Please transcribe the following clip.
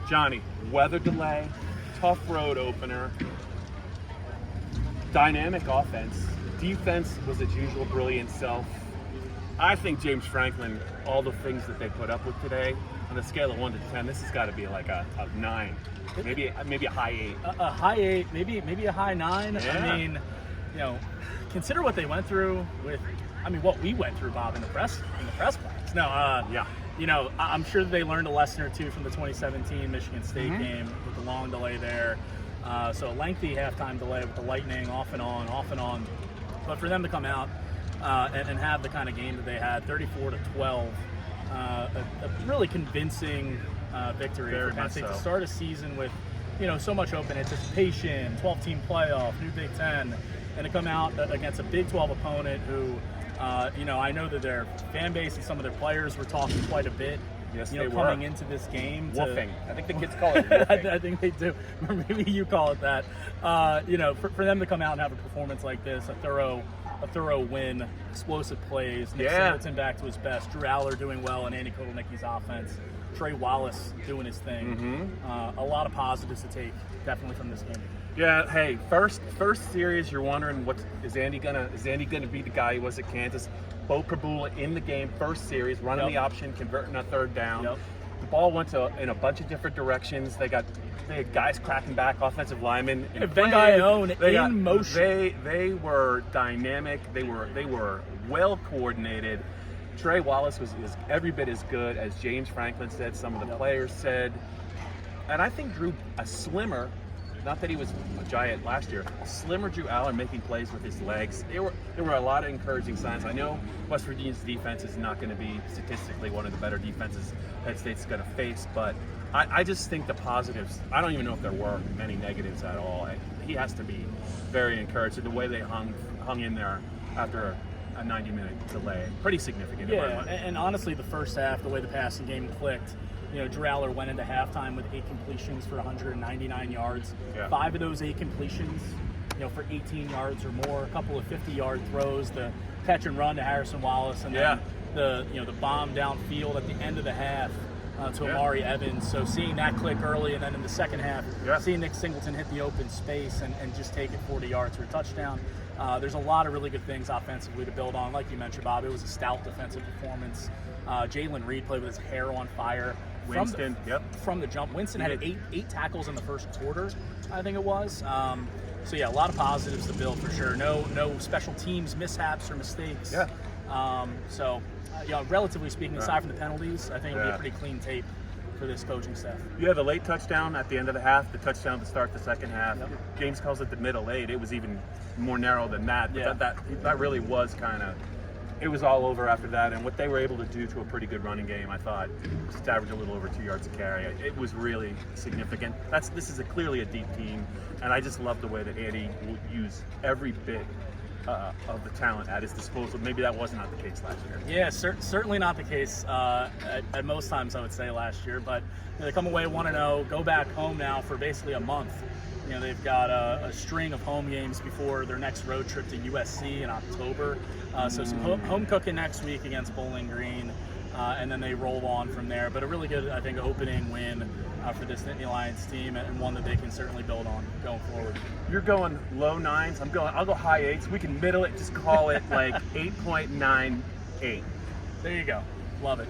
Johnny, weather delay, tough road opener, dynamic offense. Defense was its usual brilliant self. I think James Franklin, all the things that they put up with today, on a scale of 1 to 10, this has got to be like a 9, maybe a high 8. A high 8, maybe a high 9. Yeah. I mean, consider what they went through what we went through, Bob, in the press box. No, Yeah. I'm sure that they learned a lesson or two from the 2017 Michigan State game with the long delay there. So a lengthy halftime delay with the lightning off and on. But for them to come out and have the kind of game that they had, 34-12, a really convincing victory for Penn State to start a season with, so much open anticipation, 12-team playoff, new Big Ten, and to come out against a Big 12 opponent who, I know that their fan base and some of their players were talking quite a bit. Yes, they coming were. into this game. Woofing. I think the kids call it woofing. I think they do. Or maybe you call it that. For them to come out and have a performance like this, a thorough win, explosive plays, Nick Singleton back to his best, Drew Aller doing well, and Andy Kotelnicki's offense, Trey Wallace doing his thing. A lot of positives to take definitely from this game. Yeah. Hey, first series, you're wondering is Andy gonna be the guy he was at Kansas? Bo Prabula in the game, first series, running the option, converting a third down. The ball went in a bunch of different directions. They had guys cracking back, offensive linemen. In motion. They were dynamic. They were well coordinated. Trey Wallace was every bit as good as James Franklin said. Some of the players said, and I think Drew a slimmer. Not that he was a giant last year. A slimmer Drew Aller making plays with his legs. There were a lot of encouraging signs. I know West Virginia's defense is not going to be statistically one of the better defenses Penn State's going to face, but I just think the positives, I don't even know if there were many negatives at all. He has to be very encouraged. The way they hung in there after a 90-minute delay, pretty significant. Yeah, and honestly, the first half, the way the passing game clicked, Drew Aller went into halftime with 8 completions for 199 yards. Yeah. 5 of those 8 completions, for 18 yards or more. A couple of 50-yard throws, the catch and run to Harrison Wallace, and then the bomb downfield at the end of the half to Amari Evans. So seeing that click early, and then in the second half, seeing Nick Singleton hit the open space and just take it 40 yards for a touchdown. There's a lot of really good things offensively to build on. Like you mentioned, Bob, it was a stout defensive performance. Jalen Reed played with his hair on fire. Winston, from the jump. Winston had 8 tackles in the first quarter, I think it was. A lot of positives to build for sure. No special teams mishaps or mistakes. Relatively speaking, aside from the penalties, I think it'll be a pretty clean tape for this coaching staff. Yeah, the late touchdown at the end of the half, the touchdown to start the second half. James calls it the middle 8. It was even more narrow than that. But that really was kind of. It was all over after that, and what they were able to do to a pretty good running game, I thought, just average a little over 2 yards a carry. It was really significant. This is clearly a deep team, and I just love the way that Andy will use every bit of the talent at his disposal. Maybe that was not the case last year. Yeah, certainly not the case at most times, I would say, last year. But they come away 1-0, go back home now for basically a month. They've got a string of home games before their next road trip to USC in October. So some home cooking next week against Bowling Green, and then they roll on from there. But a really good, I think, opening win for this Nittany Lions team, and one that they can certainly build on going forward. You're going low 9s. I'll go high 8s. We can middle it. Just call it like 8.98. There you go. Love it.